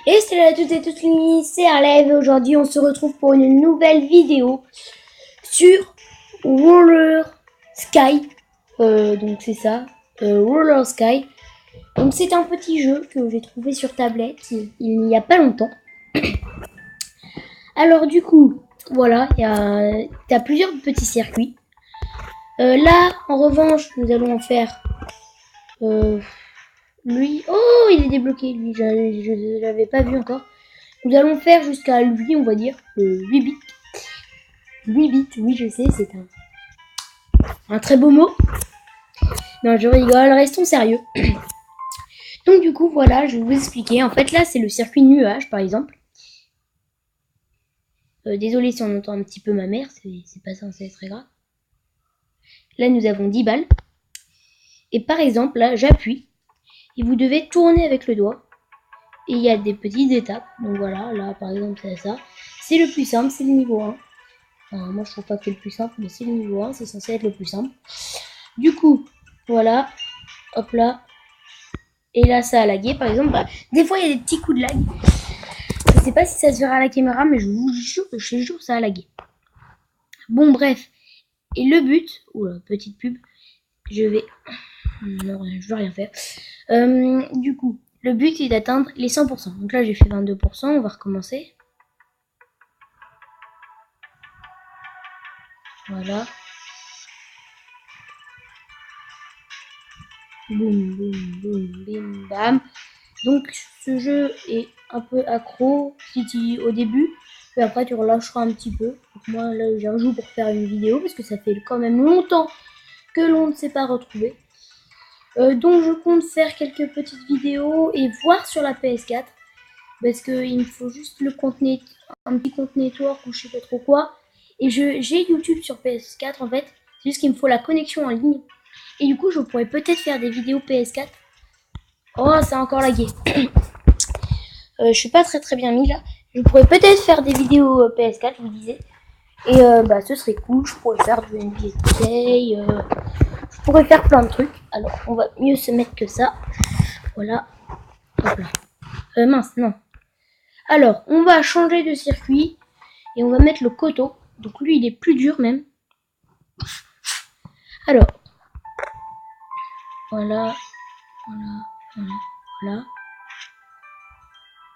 Et salut à toutes et tous les mini, c'est Arlève et aujourd'hui on se retrouve pour une nouvelle vidéo sur Roller Sky. Donc c'est ça, Roller Sky. Donc c'est un petit jeu que j'ai trouvé sur tablette il n'y a pas longtemps. Alors du coup, voilà, t'as plusieurs petits circuits. Là, en revanche, nous allons en faire euh, lui. Oh, il est débloqué, lui, je l'avais pas vu encore. Nous allons faire jusqu'à lui, on va dire, le 8 bits. 8 bits, oui, je sais, c'est un très beau mot. Non, je rigole, restons sérieux. Donc, du coup, voilà, je vais vous expliquer. En fait, là, c'est le circuit nuage, par exemple. Désolé si on entend un petit peu ma mère, c'est pas censé être très grave. Là, nous avons 10 balles. Et par exemple, là, j'appuie. Et vous devez tourner avec le doigt. Et il y a des petites étapes. Donc voilà, là, par exemple, c'est ça. C'est le plus simple, c'est le niveau 1. Enfin, moi, je trouve pas que c'est le plus simple, mais c'est le niveau 1, c'est censé être le plus simple. Du coup, voilà, hop là. Et là, ça a lagué, par exemple. Bah, des fois, il y a des petits coups de lag. Je sais pas si ça se verra à la caméra, mais je te jure, ça a lagué. Bon, bref. Et le but, oula, petite pub, je vais, non, je veux rien faire. Du coup, le but est d'atteindre les 100%. Donc là, j'ai fait 22%, on va recommencer. Voilà. Boum, boum, boum, bim, bam. Donc ce jeu est un peu accro si tu, au début, mais après tu relâcheras un petit peu. Donc moi là j'ai un jour pour faire une vidéo parce que ça fait quand même longtemps que l'on ne s'est pas retrouvé. Donc je compte faire quelques petites vidéos et voir sur la PS4 parce qu'il me faut juste le compte un petit compte network ou je sais pas trop quoi. Et j'ai YouTube sur PS4 en fait, c'est juste qu'il me faut la connexion en ligne. Et du coup je pourrais peut-être faire des vidéos PS4. Oh, ça a encore lagué. Je suis pas très bien mis là. Je pourrais peut-être faire des vidéos PS4, je vous disais. Et bah ce serait cool. Je pourrais faire du NBA Play. Je pourrais faire plein de trucs. Alors on va mieux se mettre que ça. Voilà. Hop là. Mince, non. Alors on va changer de circuit et on va mettre le coteau. Donc lui il est plus dur même. Alors voilà, voilà, voilà, voilà.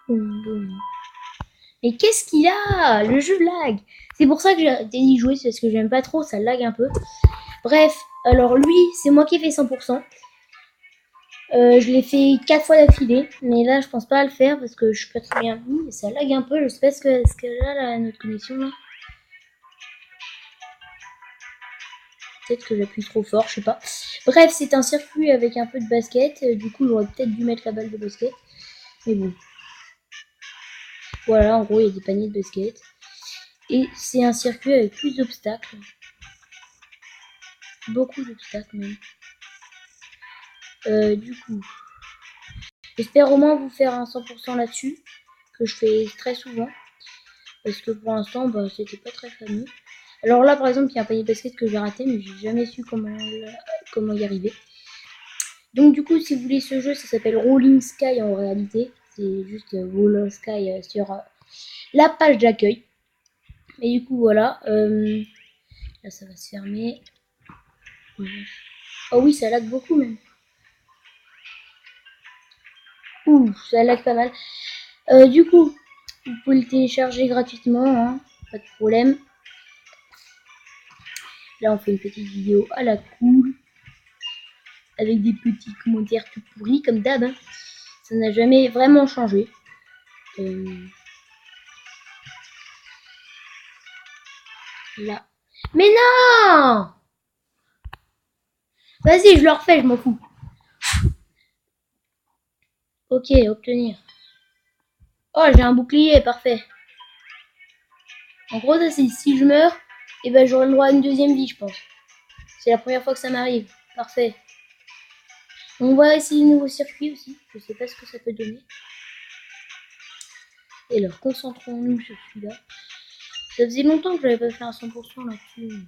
Boum, boum. Mais qu'est-ce qu'il y a? Le jeu lag. C'est pour ça que j'ai arrêté d'y jouer, c'est parce que j'aime pas trop, ça lag un peu. Bref, alors lui, c'est moi qui ai fait 100%. Je l'ai fait 4 fois d'affilée, mais là je pense pas à le faire parce que je suis pas très bien vu et ça lag un peu. Je sais pas ce que là, notre connexion là. Peut-être que j'appuie trop fort, je sais pas. Bref, c'est un circuit avec un peu de basket. Du coup, j'aurais peut-être dû mettre la balle de basket. Mais bon. Voilà, en gros, il y a des paniers de basket. Et c'est un circuit avec plus d'obstacles. Beaucoup d'obstacles même. Du coup, j'espère au moins vous faire un 100% là-dessus. Que je fais très souvent. Parce que pour l'instant, bah, c'était pas très fameux. Alors là, par exemple, il y a un panier de basket que j'ai raté, mais j'ai jamais su comment y arriver. Donc du coup, si vous voulez ce jeu, ça s'appelle Rolling Sky en réalité. C'est juste Roller Sky sur la page d'accueil. Et du coup, voilà. Là, ça va se fermer. Oh oui, ça lag beaucoup même. Ouh, ça lag pas mal. Du coup, vous pouvez le télécharger gratuitement, hein, pas de problème. Là, on fait une petite vidéo à la cool. Avec des petits commentaires tout pourris comme d'hab. Hein. Ça n'a jamais vraiment changé. Là. Mais non! Vas-y, je le refais, je m'en fous. Ok, obtenir. Oh, j'ai un bouclier, parfait. En gros, ça c'est si je meurs, et ben j'aurai le droit à une deuxième vie, je pense. C'est la première fois que ça m'arrive. Parfait. On va essayer de nouveaux circuits aussi. Je sais pas ce que ça peut donner. Et alors, concentrons-nous sur celui-là. Ça faisait longtemps que j'avais pas fait un 100% là-dessus.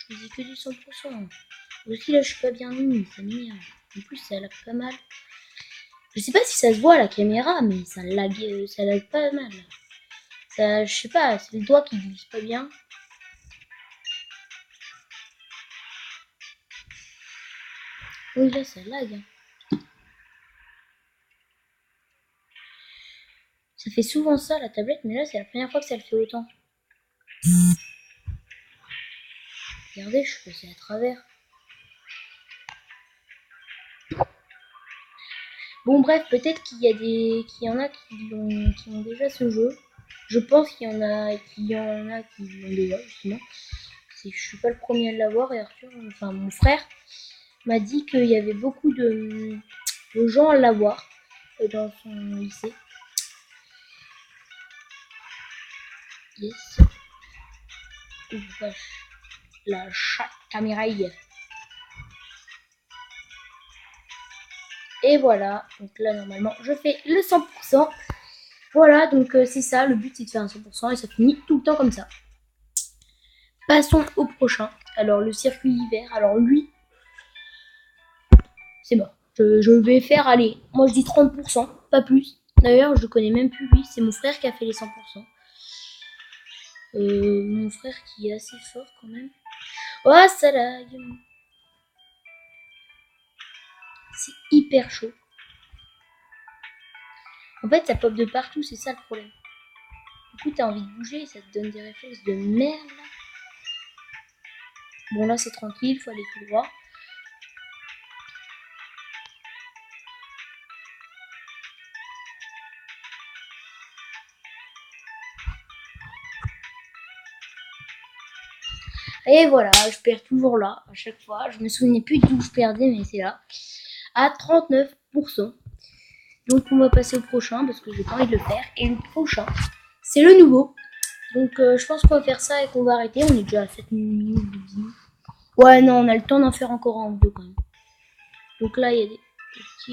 Je dis que du 100%. Aussi là, je suis pas bien mis, ça m'énerve. En plus, ça a l'air pas mal. Je sais pas si ça se voit à la caméra, mais ça lag pas mal. Ça, je sais pas, c'est le doigt qui glisse pas bien. Oui, là, ça lag. Ça fait souvent ça, la tablette, mais là, c'est la première fois que ça le fait autant. Regardez, je suis passé à travers. Bon, bref, peut-être qu'il y en a qui ont déjà ce jeu. Je pense qu'il y en a qui l'ont déjà, justement. Je suis pas le premier à l'avoir, et Arthur, enfin mon frère, m'a dit qu'il y avait beaucoup de gens à l'avoir dans son lycée. Yes. La caméra. Et voilà, donc là normalement je fais le 100%. Voilà, donc c'est ça, le but c'est de faire un 100% et ça finit tout le temps comme ça. Passons au prochain. Alors le circuit hiver, alors lui, c'est mort. Je vais faire, allez, moi je dis 30%, pas plus. D'ailleurs, je connais même plus lui, c'est mon frère qui a fait les 100%. Mon frère qui est assez fort quand même. Oh, ça lag. C'est hyper chaud. En fait, ça pop de partout, c'est ça le problème. Du coup, t'as envie de bouger et ça te donne des réflexes de merde. Bon, là, c'est tranquille, faut aller tout droit. Et voilà, je perds toujours là, à chaque fois. Je me souvenais plus d'où je perdais, mais c'est là. À 39%. Donc, on va passer au prochain, parce que j'ai pas envie de le faire. Et le prochain, c'est le nouveau. Donc, je pense qu'on va faire ça et qu'on va arrêter. On est déjà à 7 minutes, 10 minutes. Ouais, non, on a le temps d'en faire encore un ou deux, quand même. Donc là, il y a des... Ok.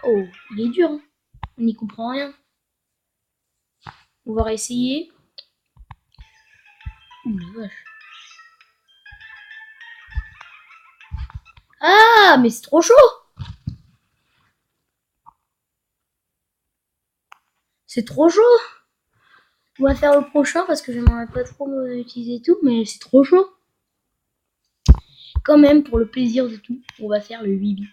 Oh, il est dur, hein. On n'y comprend rien. On va réessayer. Ouh la vache. Ah, mais c'est trop chaud. C'est trop chaud. On va faire le prochain parce que j'aimerais pas trop utiliser tout, mais c'est trop chaud. Quand même, pour le plaisir de tout, on va faire le 8 bits.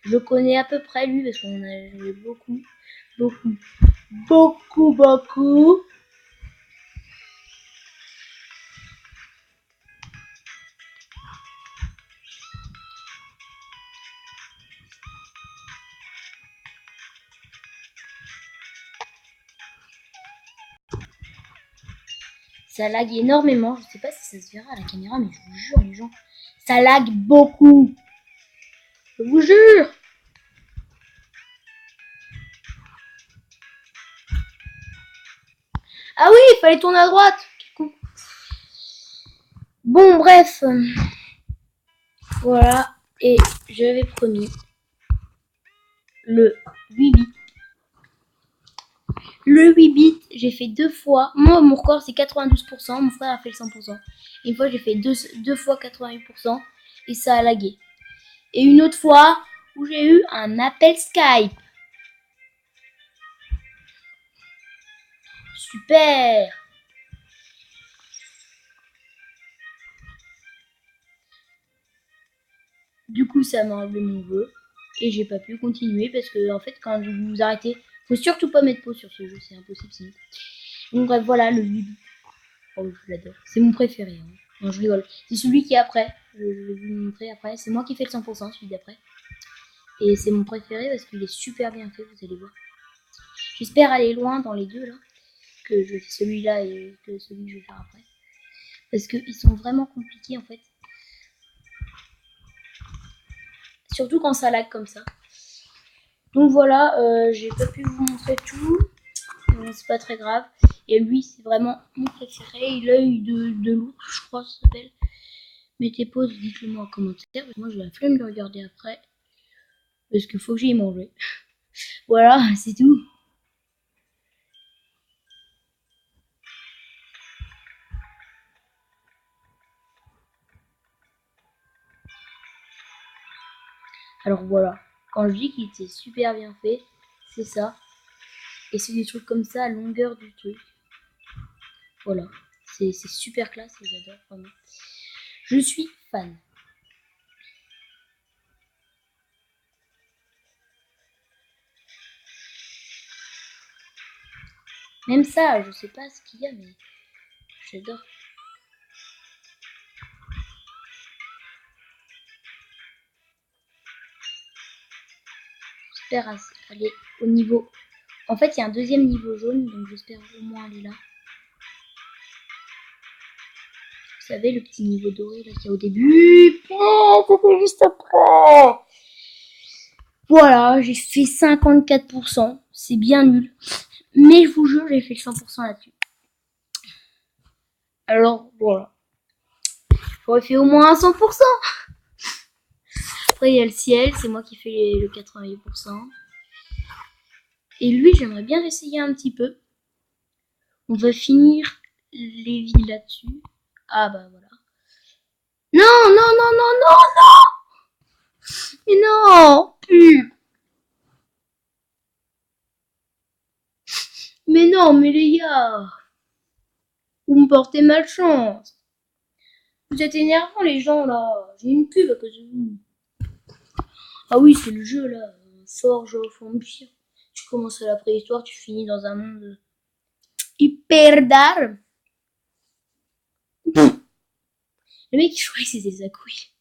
Je connais à peu près lui parce qu'on a joué beaucoup. Ça lag énormément. Je sais pas si ça se verra à la caméra, mais je vous jure, les gens, ça lag beaucoup. Je vous jure. Ah oui, il fallait tourner à droite. Bon, bref. Voilà. Et j'avais promis le 8 bits. Le 8 bits, j'ai fait 2 fois. Moi, mon record, c'est 92%. Mon frère a fait le 100%. Une fois, j'ai fait deux fois 88%. Et ça a lagué. Et une autre fois, où j'ai eu un appel Skype. Super. Du coup, ça m'a enlevé mon vœu. Et j'ai pas pu continuer parce que, en fait, quand vous arrêtez, faut surtout pas mettre pause sur ce jeu. C'est impossible sinon. Donc, bref, voilà le 8 bits. Oh, je l'adore. C'est mon préféré. Hein. Non, je rigole. C'est celui qui est après. Je vais vous le montrer après. C'est moi qui fais le 100%, celui d'après. Et c'est mon préféré parce qu'il est super bien fait, vous allez voir. J'espère aller loin dans les deux là. Que je fais celui-là et que celui que je vais faire après. Parce qu'ils sont vraiment compliqués en fait. Surtout quand ça lag comme ça. Donc voilà, j'ai pas pu vous montrer tout. C'est pas très grave. Et lui, c'est vraiment mon préféré. L'œil de l'ours, je crois, ça s'appelle. Mettez pause, dites-le moi en commentaire. Moi, j'ai la flemme de regarder après. Parce qu'il faut que j'aille manger. Voilà, c'est tout. Alors voilà, quand je dis qu'il était super bien fait, c'est ça. Et c'est des trucs comme ça à longueur du truc. Voilà, c'est super classe et j'adore vraiment. Je suis fan. Même ça, je sais pas ce qu'il y a, mais j'adore. J'espère aller au niveau. En fait, il y a un deuxième niveau jaune, donc j'espère au moins aller là. Vous savez, le petit niveau doré là qu'il y a au début. Oh, c'était juste après. Voilà, j'ai fait 54%. C'est bien nul. Mais je vous jure, j'ai fait 100% là-dessus. Alors, voilà. J'aurais fait au moins 100%. Après, il y a le ciel, c'est moi qui fais le 88%. Et lui, j'aimerais bien essayer un petit peu. On va finir les villes là-dessus. Ah bah voilà. Non, non, non, non, non, non. Mais non, mais non, mais les gars, vous me portez malchance. Vous êtes énervants les gens là. J'ai une pub à cause de vous. Ah oui, c'est le jeu là. Forge of Empire. Tu commences à la préhistoire, tu finis dans un monde hyper dark. Le mec, je croyais que c'était sa couille.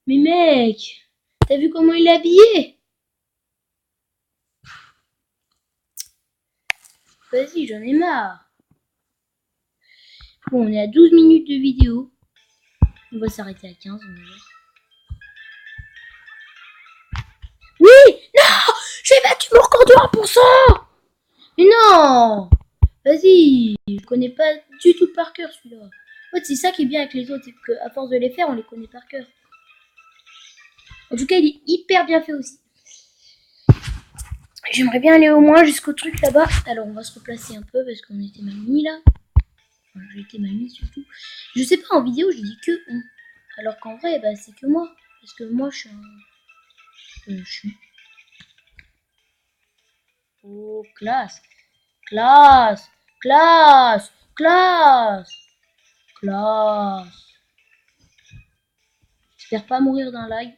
Mais mec, t'as vu comment il est habillé? Vas-y, j'en ai marre. Bon, on est à 12 minutes de vidéo. On va s'arrêter à 15, on va voir. Oui! Non! J'ai battu mon record de 1%! Mais non! Vas-y, je connais pas du tout par cœur celui-là. En fait, c'est ça qui est bien avec les autres, c'est qu'à force de les faire, on les connaît par cœur. En tout cas, il est hyper bien fait aussi. J'aimerais bien aller au moins jusqu'au truc là-bas. Alors, on va se replacer un peu parce qu'on était mal mis là. Enfin, j'ai été mal mis surtout. Je sais pas, en vidéo, je dis que on. Alors qu'en vrai, bah, c'est que moi. Parce que moi, je suis un. Je suis. Oh, classe. Classe. Classe. Classe. Classe. J'espère pas mourir d'un lag.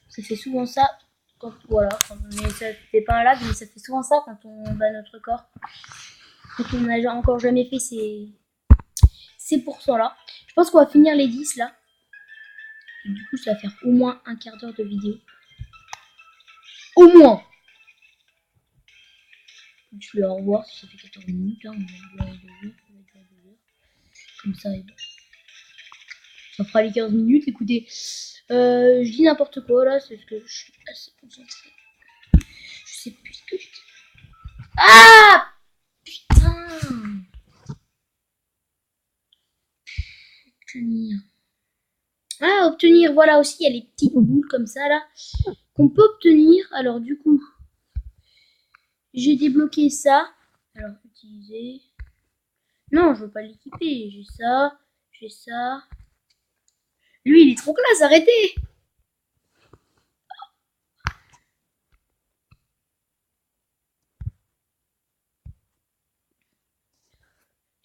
Ça fait souvent ça. Quand, voilà, mais ça fait pas un lag, mais ça fait souvent ça quand on bat notre corps. Quand on n'a encore jamais fait ces pourcents-là. Je pense qu'on va finir les 10 là. Et du coup, ça va faire au moins un quart d'heure de vidéo. Au moins. Je vais au revoir si ça fait 14 minutes. Hein. On va durer 2 heures. Comme ça, et bon. Ça fera les 15 minutes. Écoutez, je dis n'importe quoi là, c'est parce que je suis assez concentrée. Je sais plus ce que je dis. Ah putain! Obtenir. Ah, obtenir, voilà aussi, il y a les petites boules comme ça là qu'on peut obtenir. Alors du coup, j'ai débloqué ça. Alors, utiliser. Non, je veux pas l'équiper. J'ai ça, j'ai ça. Lui, il est trop classe, arrêtez!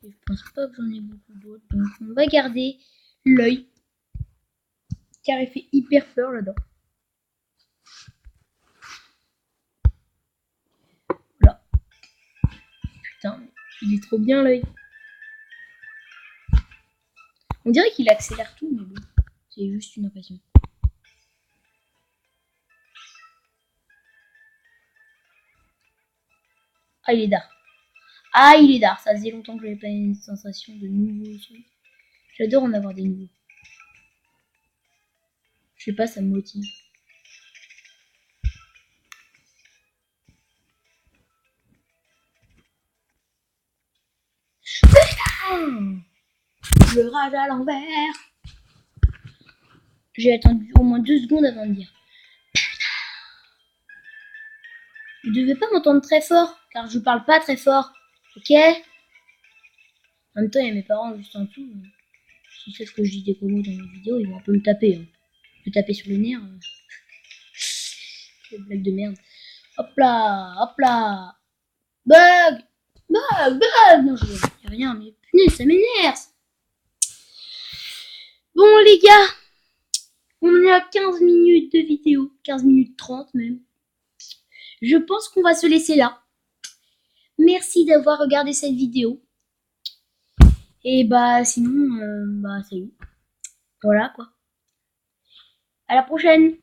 Et je pense pas que j'en ai beaucoup d'autres. Donc, on va garder l'œil. Car il fait hyper peur là-dedans. Voilà. Putain, il est trop bien l'œil. On dirait qu'il accélère tout, mais bon, c'est juste une impression. Ah, il est d'art. Ah, il est d'art. Ça faisait longtemps que j'avais pas une sensation de nouveau truc. J'adore en avoir des nouveaux. Je sais pas, ça me motive. Le rage à l'envers. J'ai attendu au moins 2 secondes avant de dire. Vous devez pas m'entendre très fort, car je parle pas très fort. Ok? En même temps, il y a mes parents juste en dessous. Si c'est ce que je dis des gros mots dans mes vidéos, ils vont un peu me taper. Hein. Me taper sur les nerfs. C'est une blague de merde. Hop là, hop là. Bug, bug, bug. Non, je rien, mais punaise, ça m'énerve. Bon les gars, on est à 15 minutes de vidéo, 15 minutes 30 même. Je pense qu'on va se laisser là. Merci d'avoir regardé cette vidéo. Et bah sinon, bah salut. Voilà quoi. À la prochaine.